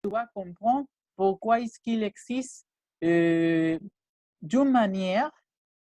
tu vas comprendre pourquoi est-ce qu'il existe d'une manière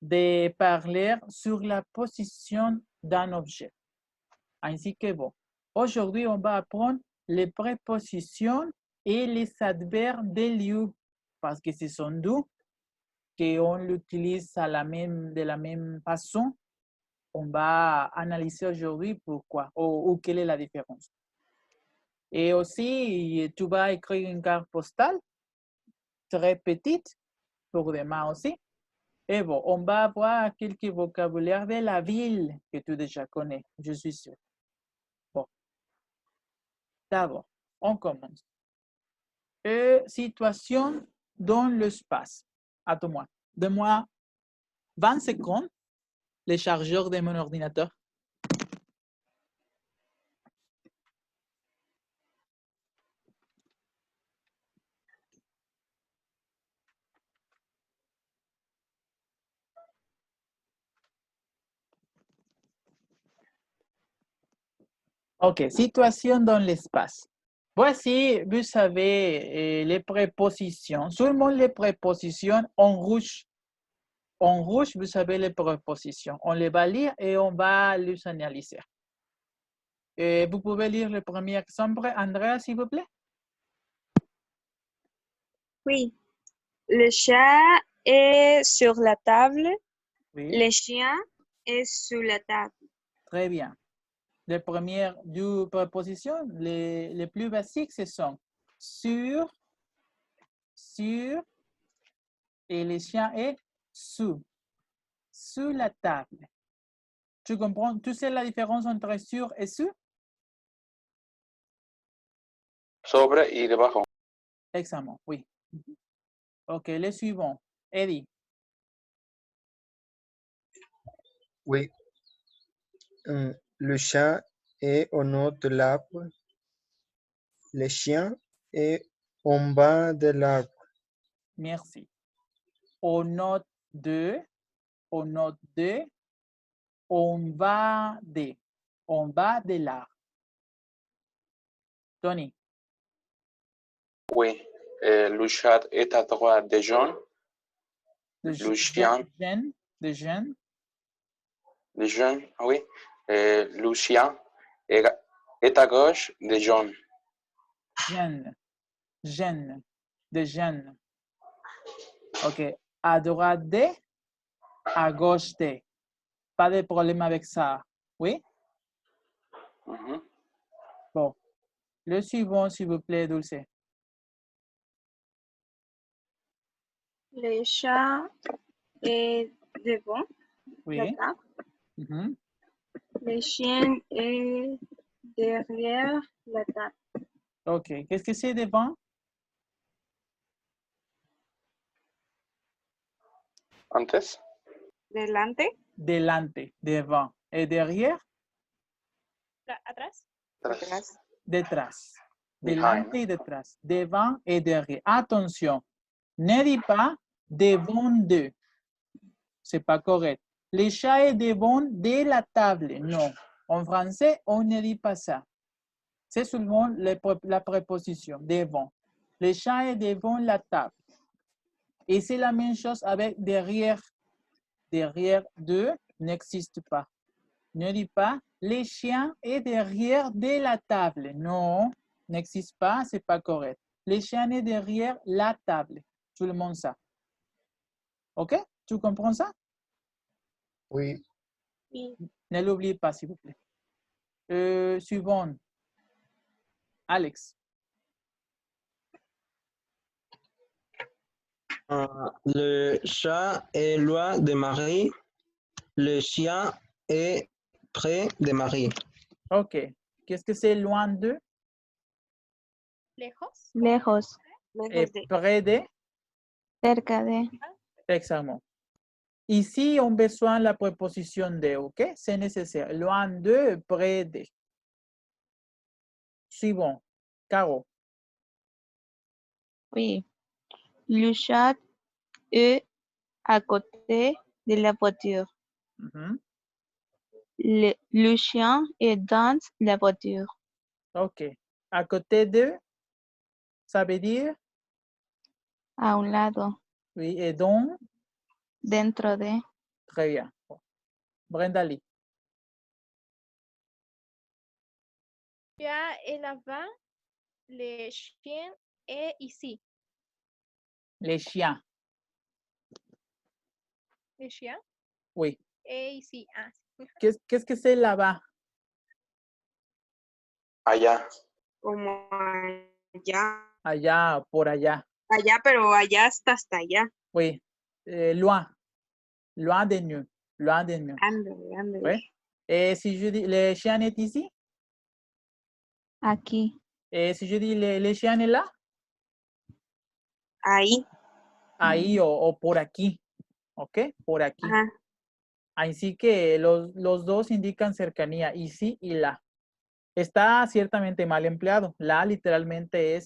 de parler sur la position d'un objet. Ainsi que bon, aujourd'hui, on va apprendre les prépositions et les adverbes de lieu, parce que ce sont deux qu'on l'utilise de la même façon. On va analyser aujourd'hui pourquoi ou quelle est la différence. Et aussi, tu vas écrire une carte postale très petite pour demain aussi. Et bon, on va avoir quelques vocabulaires de la ville que tu déjà connais, je suis sûr. Bon, d'abord, on commence. Situation dans l'espace. Attends-moi. Donne-moi 20 secondes, le chargeur de mon ordinateur. OK, situation dans l'espace. Voici, vous savez, les prépositions. Seulement les prépositions en rouge. En rouge, vous savez les prépositions. On les va lire et on va les analyser. Et vous pouvez lire le premier exemple, Andrea, s'il vous plaît? Oui. Le chat est sur la table. Oui. Le chien est sur la table. Très bien. Les premières deux prépositions, les plus basiques, ce sont sur, et le chien est sous la table. Tu comprends? Tu sais la différence entre sur et sous? Sobre y debajo. Exactement, oui. OK, le suivant. Eddie. Oui. Le chat est au nord de l'arbre. Le chien est en bas de l'arbre. Merci. Au nord de, on va de l'arbre. Tony. Oui. Le chat est à droite de John. Le chien. De Jean. De John, oui. Le chien est à gauche de John. Jeanne. De Jeanne. OK. À droite de, à gauche de. Pas de problème avec ça. Oui? Bon. Le suivant, s'il vous plaît, Dulce. Le chat est devant la Oui. table. Le chien est derrière la table. OK. Qu'est-ce que c'est devant? Antes. Delante. Delante, devant. Et derrière? Atrás. Atrás. Detrás. Behind. Delante y detrás. Devant et derrière. Attention. Ne dis pas devant deux. C'est pas correct. Le chat est devant de la table. Non. En français, on ne dit pas ça. C'est seulement la préposition devant. Le chat est devant la table. Et c'est la même chose avec derrière. Derrière deux n'existe pas. Ne dis pas, le chien est derrière de la table. Non, n'existe pas, c'est pas correct. Le chien est derrière la table. Tout le monde ça. OK? Tu comprends ça? Oui. Oui. Ne l'oubliez pas, s'il vous plaît. Suivant. Alex. Le chat est loin de Marie. Le chien est près de Marie. OK. Qu'est-ce que c'est loin de? Lejos. Lejos. Et près de? Cerca de. Exactement. Ici, on a besoin de la préposition de, OK? C'est nécessaire. Loin de, près de. Suivant. Caro. Oui. Le chat est à côté de la voiture. Le chien est dans la voiture. OK. À côté de? ça veut dire, A un lado. oui, et donc, Dentro de. très bien. Bon. Brenda Lee. Ya est là-bas, les chiens est ici. Les chiens, Les chiens oui. est ici. Ah, sí. Qu'est-ce que c'est là-bas? Allá. Como allá, Allá, por allá. allá, pero allá hasta allá. Oui. Loin. Loin de nous. Loin de nous. Ándale, ándale. Oui. Et si je dis les chiens est ici? Aquí. Et si je dis les chiens est là? Ahí. Ahí o por aquí. ¿Ok? Por aquí. Ajá. Así que los dos indican cercanía, ici y la. Está ciertamente mal empleado. La literalmente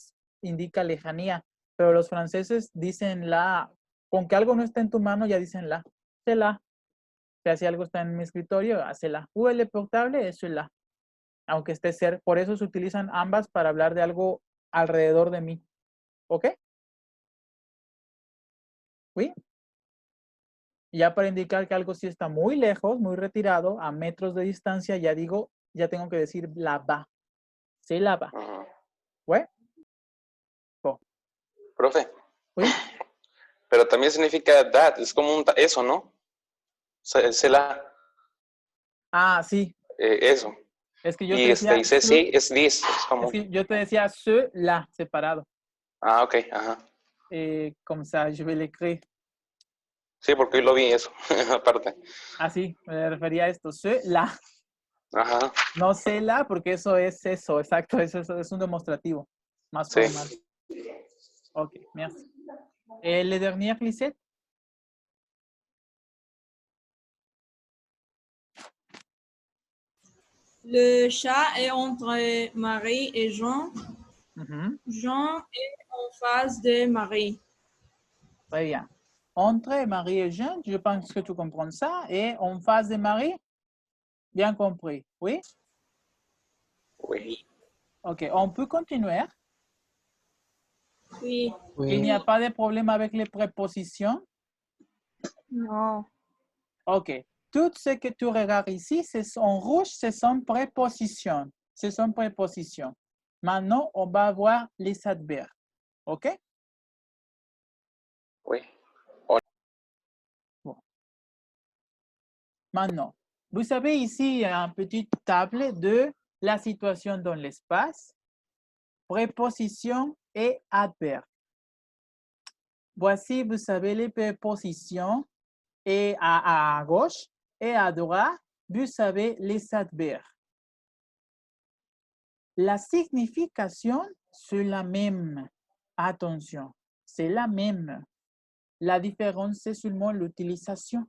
indica lejanía, pero los franceses dicen la, con que algo no está en tu mano ya dicen la. C'est la. O sea, si algo está en mi escritorio, hace la. Où est le portable? Eso es la. Aunque esté cerca, por eso se utilizan ambas para hablar de algo alrededor de mí. ¿Ok? ¿Oui? Ya para indicar que algo sí está muy lejos, muy retirado, a metros de distancia, ya digo, ya tengo que decir là-bas. C'est là-bas. Ajá. ¿Ouais? Bon. Profe, ¿Oui? pero también significa that, es como eso, ¿no? Se la, Ah, sí. eso. Es que yo Y te decía, dice sí, es this, es como. es que yo te decía ce-là, separado. Ah, ok, ajá. Comme ça, je vais l'écrire. Sí, porque hoy lo vi eso, aparte. Así, me refería a esto, ce-là. Ajá, No ce-là, porque eso es eso, exacto, eso es un demostrativo. Más sí. formal. Ok, merci. Le dernier, Lisette? Le chat est entre Marie et Jean. Mhm. Jean est en face de Marie. Très bien. Entre Marie et Jean, je pense que tu comprends ça. Et en face de Marie, bien compris. Oui? Oui. Ok, on peut continuer. Oui. Il n'y a pas de problème avec les prépositions. No. Ok. Tout ce que tu regardes ici, en rouge, ce sont prépositions. Ce sont prépositions. Maintenant, on va voir les adverbes. Ok? Oui. Bon. Maintenant, vous avez ici une petite table de la situation dans l'espace, prépositions et adverbes. Voici, vous savez, les prépositions et à gauche et à droite, vous savez les adverbes. La signification, c'est la même. Attention, c'est la même. La différence, c'est seulement l'utilisation.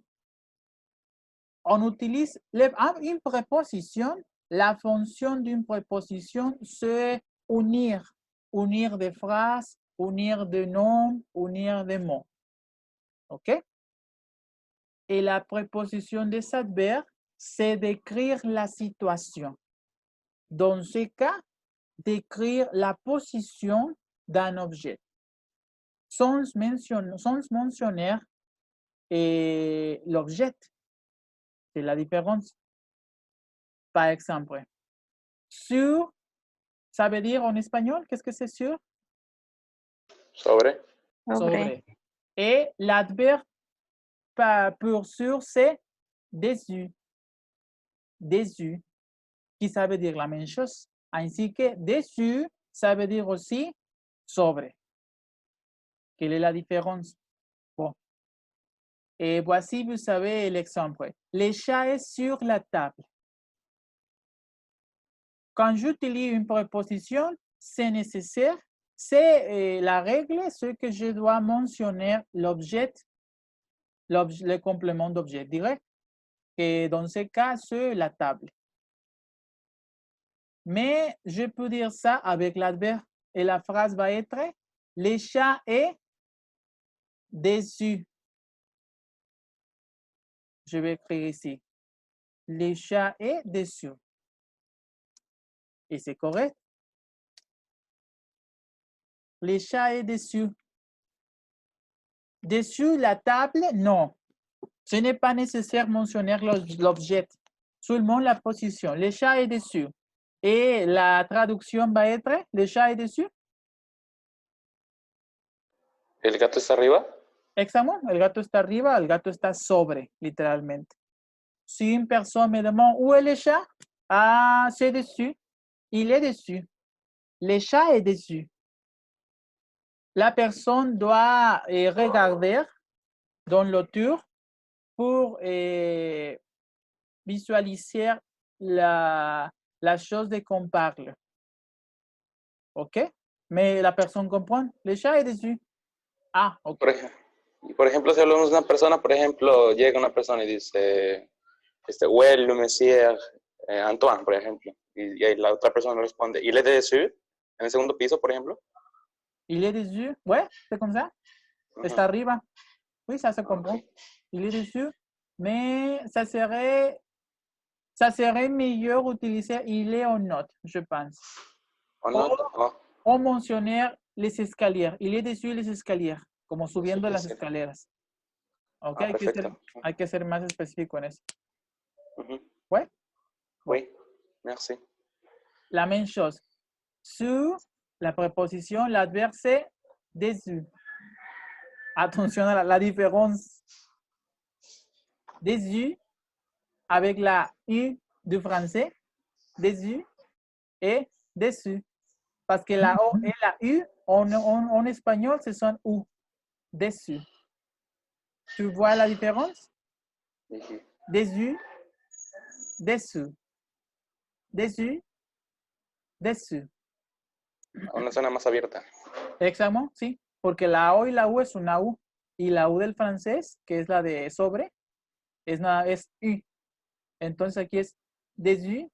On utilise une préposition. La fonction d'une préposition, c'est unir. Unir des phrases, unir des noms, unir des mots. OK? Et la préposition des adverbes, c'est d'écrire la situation. Dans ce cas, décrire la position d'un objet. Sans mentionner l'objet. C'est la différence. Par exemple, sur, ça veut dire en espagnol, qu'est-ce que c'est sur? Sobre. Sobre. Et l'adverbe pour sur, c'est dessus. Dessus, qui ça veut dire la même chose. Ainsi que dessus, ça veut dire aussi sobre. Quelle est la différence? Bon. Et voici, vous savez l'exemple. Le chat est sur la table. Quand j'utilise une préposition, c'est nécessaire. C'est la règle, ce que je dois mentionner l'objet, le complément d'objet direct. Et dans ce cas, c'est la table. Mais je peux dire ça avec l'adverbe et la phrase va être le chat est dessus. Je vais écrire ici. Le chat est dessus. Et c'est correct. Le chat est dessus. Dessus la table, non. Ce n'est pas nécessaire de mentionner l'objet. Seulement la position. Le chat est dessus. Et la traducción va a être, le chat est dessus. ¿El gato está arriba? Exactement. El gato está arriba, el gato está sobre, literalmente. Si une personne me demande où est le chat, ah, c'est dessus. Il est dessus. Le chat est dessus. La personne doit regarder dans l'auteur pour visualiser la chose de qu'on parle. ¿Ok? Mais la personne comprend. Le chat est dessus. Ah, ok. Por ejemplo, si hablamos de una persona, por ejemplo, llega una persona y dice, well, le monsieur Antoine, por ejemplo, y ahí la otra persona responde, ¿il est dessus? En el segundo piso, por ejemplo. Il est dessus. Ouais, c'est comme ça. Está arriba. Oui, ça se comprend. Okay. Il est dessus. Mais ça serait meilleur utiliser il est en note, je pense. O mencionar les escaliers. Il est dessus les escaliers. Como subiendo las escaleras. Ok, hay que ser más específico en eso. ¿Ouais? Oui, merci. La même chose. Sur la préposition, l'adverbe dessus. Attention à la différence. Dessus, avec la U du français, dessus et dessus. Parce que la O et la U, en espagnol, ce sont U. Dessus. Tu vois la différence? Dessus, dessous. Dessus, dessous. Una zona más abierta. Exacto, sí. Porque la O y la U es una U. Y la U del francés, que es la de sobre, es U. Entonces aquí es dessus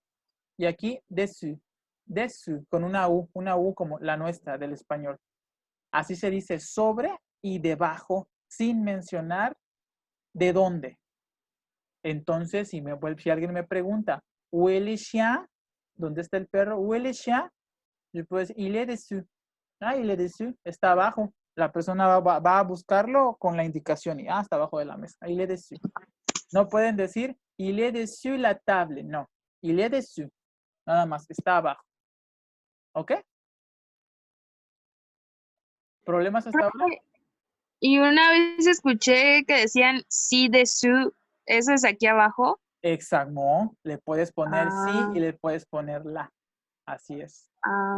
y aquí dessus. Dessus, con una U como la nuestra del español. Así se dice sobre y debajo, sin mencionar de dónde. Entonces, si alguien me pregunta, où est le chien? ¿Dónde está el perro? Où est le chien? Yo puedo decir, il est dessus. Ah, il est dessus, está abajo. La persona va a buscarlo con la indicación y, está abajo de la mesa. Il est dessus. No pueden decir, il est dessus la table. No, il est dessus. Nada más, está abajo. ¿Ok? ¿Problemas hasta ahora? Y una vez escuché que decían sí dessous, ¿eso es aquí abajo? Exacto. Le puedes poner sí y le puedes poner la. Así es.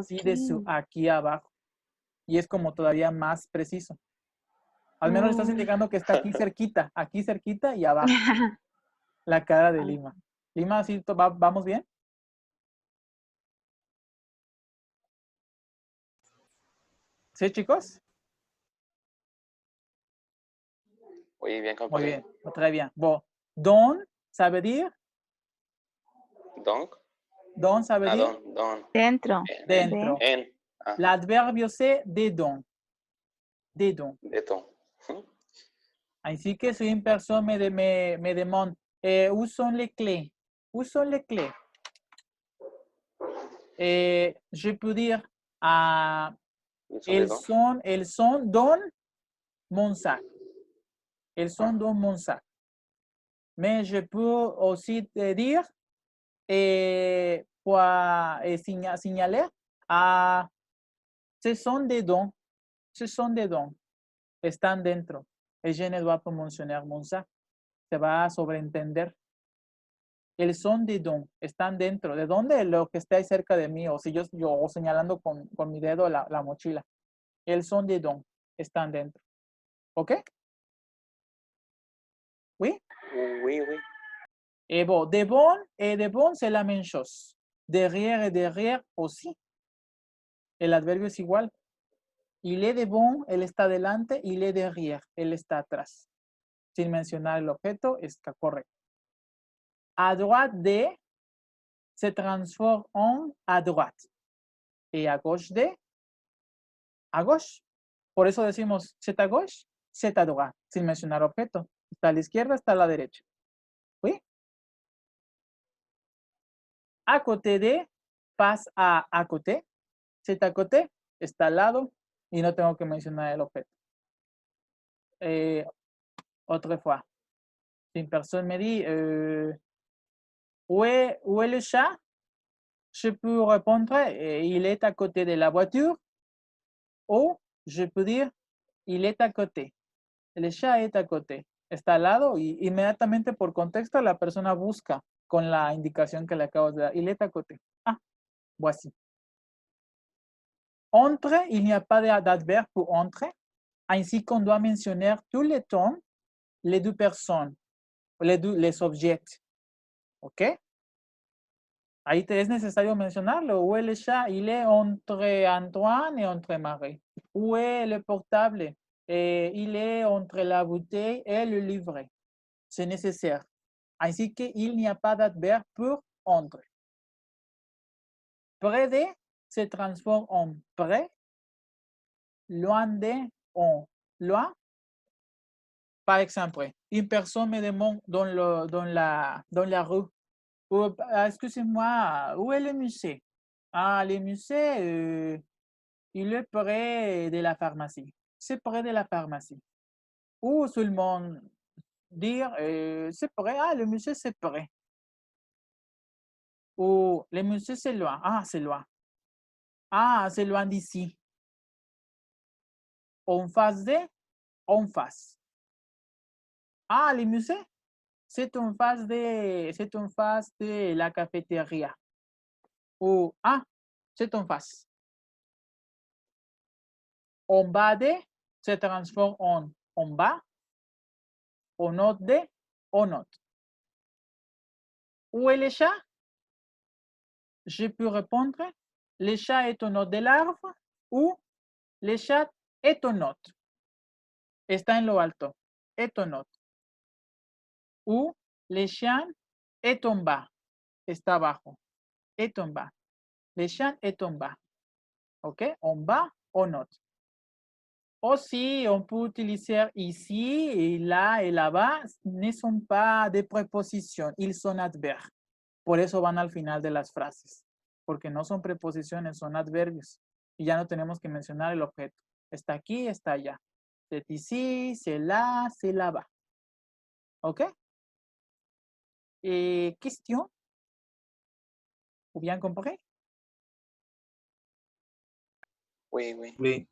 Sí dessous, aquí abajo. Y es como todavía más preciso. Al menos estás indicando que está aquí cerquita y abajo. La cara de Lima. Lima, ¿sí vamos bien? ¿Sí, chicos? Muy bien, Muy compañero. bien, très bien. Bon, don, ça veut dire? Donc? Don, ça veut dire? Don. Dentro. Dentro. L'adverbio c'est dedans. Dedans. Dedans. Ainsi que si une personne me demande où sont les clés? Où sont les clés? Je peux dire elles sont dans mon sac. Elles sont dans mon sac. Mais je peux aussi te dire pour signaler ce sont dedans. Ce sont dedans. Están dentro. Et je ne dois pas mentionner mon sac. Se va a sobreentender. Elles sont dedans. Están dentro. ¿De dónde? Lo que esté ahí cerca de mí. O si yo señalando con mi dedo la mochila. Elles sont dedans. Están dentro. ¿Ok? Oui? Oui, oui. Et bon, devant, c'est la même chose. Derrière et derrière aussi. El adverbio es igual. Il est devant, él está delante. Il est derrière, él está atrás. Sin mencionar el objeto, está correcto. À droite de se transforme en à droite. Et à gauche de, à gauche. Por eso decimos, c'est à gauche, c'est à droite. Sin mencionar objeto. Está a la izquierda, está a la derecha. ¿Sí? À côté de, passe à côté. C'est à côté, está al lado. y no tengo que mencionar el objeto. Autrefois, si une personne me dit où est le chat? Je peux répondre il est à côté de la voiture, ou je peux dire il est à côté. El chat est à côté. Está al lado y inmediatamente por contexto la persona busca con la indicación que le acabo de dar. Il est à côté. Ah, voici. Entre, il n'y a pas d'adverbe pour entre, ainsi qu'on doit mentionner tous les temps les deux personnes, les objets. ¿Ok? Ahí es necesario mencionarlo. Où est le chat? Il est entre Antoine et entre Marie. Où est le portable? Il est entre la bouteille et le livret. C'est nécessaire. Ainsi qu'il n'y a pas d'adverbe pour entre. Près de se transforme en près. Loin de, en loin. Par exemple, une personne me demande dans la rue, excusez-moi, où est le musée? Ah, le musée, il est près de la pharmacie. C'est près de la pharmacie. Ou seulement dire, c'est près, ah, le musée c'est près. Ou le musée c'est loin, ah, c'est loin. Ah, c'est loin d'ici. En face de, en face. Ah, le musée, c'est en face de la cafétéria. Ou, ah, c'est en face. En bas de se transforme en bas. En haut de, en haut. Où est le chat? Je peux répondre, le chat est en haut de l'arbre ou le chat est en haut. Está en lo alto. Est en haut. Ou le chien est en bas. Está abajo. Est en bas. Le chien est en bas. OK? En bas, en haut. Aussi, on peut utiliser ici et là-bas. Ne sont pas des prépositions. Ils sont adverbes. Por eso van al final de las frases. Porque no son preposiciones, son adverbios. Y ya no tenemos que mencionar el objeto. Está aquí, está allá. C'est ici, c'est là, c'est là-bas. OK? Et question? Vous bien compris? Oui, oui. Oui.